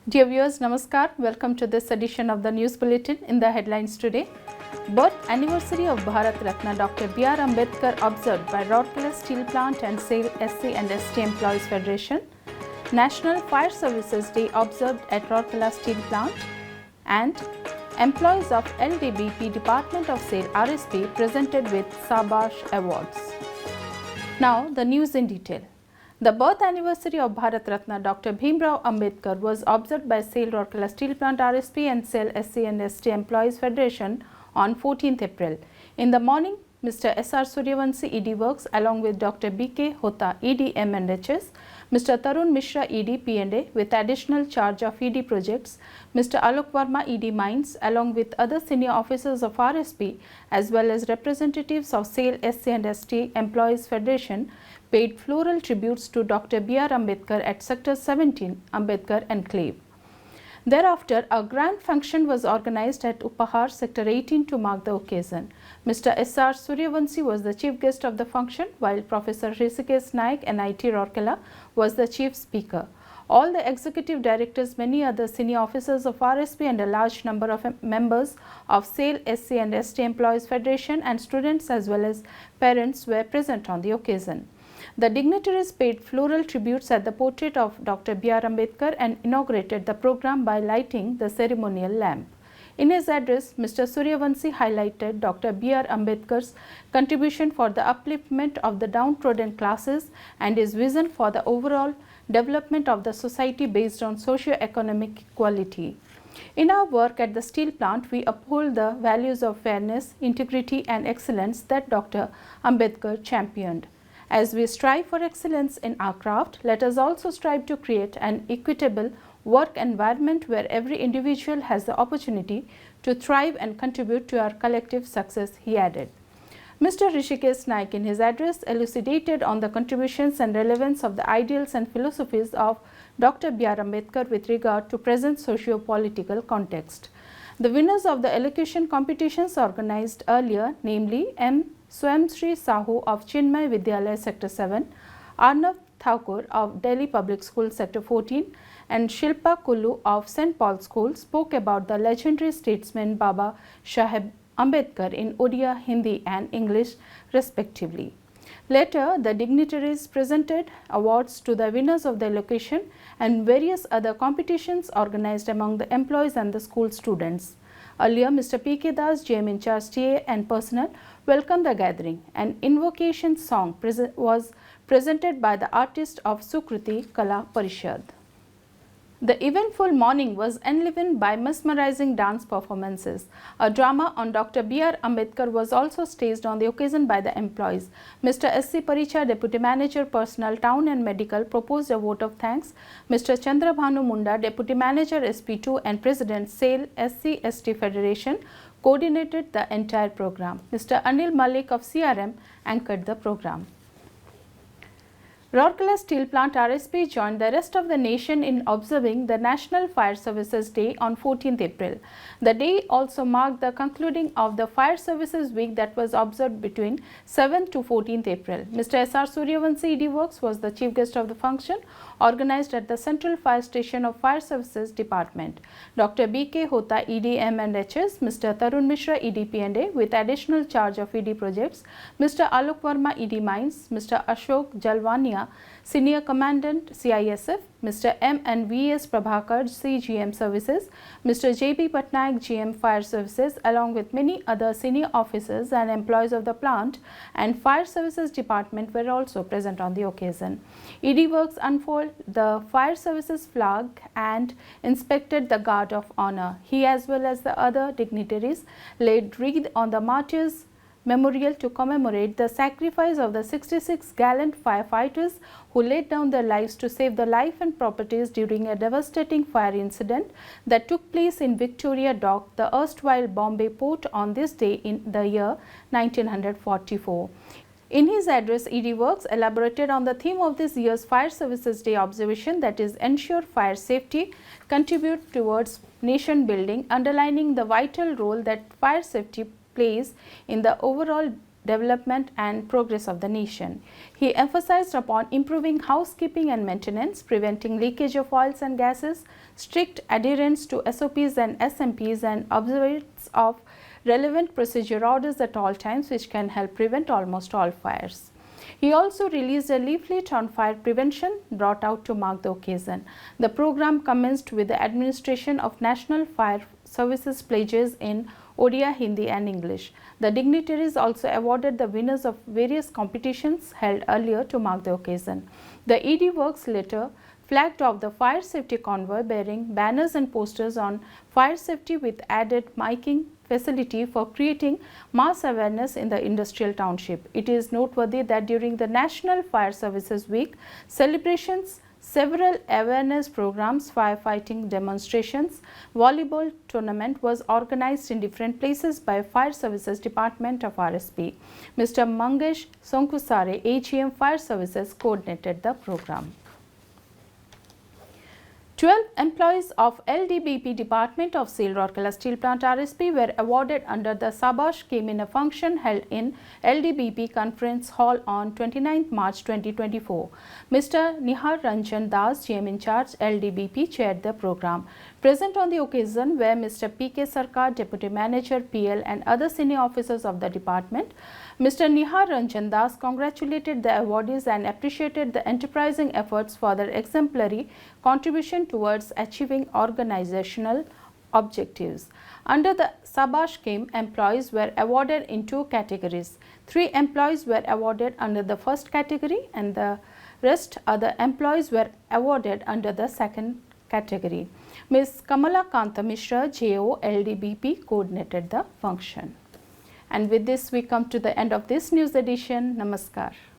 Dear viewers, Namaskar. Welcome to this edition of the News Bulletin. In the headlines today, birth anniversary of Bharat Ratna Dr. B.R. Ambedkar observed by Rourkela Steel Plant and SAIL SC and ST Employees Federation, National Fire Services Day observed at Rourkela Steel Plant, and employees of LDBP Department of SAIL RSP presented with SABASH awards. Now the news in detail. The birth anniversary of Bharat Ratna Dr. Bhimrao Ambedkar was observed by SAIL Rourkela Steel Plant RSP and SAIL SC and ST Employees Federation on 14th April. In the morning, Mr. S.R. Suryavanshi ED Works along with Dr. B.K. Hota ED M&HS, Mr. Tarun Mishra ED P&A with additional charge of ED projects, Mr. Alok Verma ED Mines along with other senior officers of RSP as well as representatives of SAIL SC and ST Employees Federation paid floral tributes to Dr. B.R. Ambedkar at Sector 17, Ambedkar Enclave. Thereafter, a grand function was organized at Upahar, Sector 18 to mark the occasion. Mr. S.R. Suryavanshi was the chief guest of the function, while Professor Hrishikesh Naik, NIT Rourkela, was the chief speaker. All the executive directors, many other senior officers of RSP and a large number of members of SAIL, SC and ST Employees Federation and students as well as parents were present on the occasion. The dignitaries paid floral tributes at the portrait of Dr. B.R. Ambedkar and inaugurated the program by lighting the ceremonial lamp. In his address, Mr. Suryavanshi highlighted Dr. B.R. Ambedkar's contribution for the upliftment of the downtrodden classes and his vision for the overall development of the society based on socio-economic equality. In our work at the steel plant, we uphold the values of fairness, integrity and excellence that Dr. Ambedkar championed. As we strive for excellence in our craft, let us also strive to create an equitable work environment where every individual has the opportunity to thrive and contribute to our collective success, he added. Mr. Hrishikesh Naik in his address elucidated on the contributions and relevance of the ideals and philosophies of Dr. B.R. Ambedkar with regard to present socio-political context. The winners of the elocution competitions organized earlier, namely M. Swayamshri Sahu of Chinmay Vidyalaya Sector 7, Arnav Thakur of Delhi Public School Sector 14 and Shilpa Kullu of St. Paul's School spoke about the legendary statesman Baba Saheb Ambedkar in Odia, Hindi and English respectively. Later, the dignitaries presented awards to the winners of the elocution and various other competitions organized among the employees and the school students. Earlier, Mr. P.K. Das, GM in charge TA and personnel, welcomed the gathering. An invocation song was presented by the artist of Sukruti Kala Parishad. The eventful morning was enlivened by mesmerizing dance performances. A drama on Dr. B.R. Ambedkar was also staged on the occasion by the employees. Mr. S.C. Paricha, Deputy Manager Personnel, Town and Medical, proposed a vote of thanks. Mr. Chandrabhanu Munda, Deputy Manager SP2 and President SAIL SC-ST Federation, coordinated the entire program. Mr. Anil Malik of CRM anchored the program. Rourkela Steel Plant RSP joined the rest of the nation in observing the National Fire Services Day on 14th April. The day also marked the concluding of the Fire Services Week that was observed between 7th to 14th April. Mr. S.R. Suryavanshi ED Works was the chief guest of the function organized at the Central Fire Station of Fire Services Department. Dr. B.K. Hota ED M&HS, Mr. Tarun Mishra ED P&A with additional charge of ED projects, Mr. Alok Verma ED Mines, Mr. Ashok Jalwania, Senior Commandant CISF, Mr. M and V.S. Prabhakar CGM Services, Mr. J.B. Patnaik GM Fire Services along with many other senior officers and employees of the plant and Fire Services Department were also present on the occasion. ED Works unfolded the Fire Services flag and inspected the Guard of Honor. He as well as the other dignitaries laid wreath on the martyrs memorial to commemorate the sacrifice of the 66 gallant firefighters who laid down their lives to save the life and properties during a devastating fire incident that took place in Victoria Dock, the erstwhile Bombay port on this day in the year 1944. In his address, ED Works elaborated on the theme of this year's Fire Services Day observation, that is, ensure fire safety, contribute towards nation building, underlining the vital role that fire safety plays in the overall development and progress of the nation. He emphasized upon improving housekeeping and maintenance, preventing leakage of oils and gases, strict adherence to SOPs and SMPs, and observance of relevant procedure orders at all times, which can help prevent almost all fires. He also released a leaflet on fire prevention brought out to mark the occasion. The program commenced with the administration of National Fire Services pledges in Odia, Hindi and English. The dignitaries also awarded the winners of various competitions held earlier to mark the occasion. The ED Works later flagged off the fire safety convoy bearing banners and posters on fire safety with added miking facility for creating mass awareness in the industrial township. It is noteworthy that during the National Fire Services Week celebrations, several awareness programs, firefighting demonstrations, volleyball tournament was organized in different places by Fire Services Department of RSP. Mr. Mangesh Sonkusare, AGM Fire Services, coordinated the program. 12 employees of LDBP Department of SAIL Rourkela Steel Plant RSP were awarded under the SABASH scheme in a function held in LDBP Conference Hall on 29 March 2024. Mr. Nihar Ranjan Das, GM in charge LDBP, chaired the program. Present on the occasion were Mr. P.K. Sarkar, Deputy Manager PL, and other senior officers of the department. Mr. Nihar Ranjan Das congratulated the awardees and appreciated the enterprising efforts for their exemplary contribution towards achieving organizational objectives. Under the SABASH scheme, employees were awarded in 2 categories. 3 employees were awarded under the first category and the rest other employees were awarded under the second category. Ms. Kamala Kanta Mishra, JO LDBP, coordinated the function. And with this, we come to the end of this news edition. Namaskar.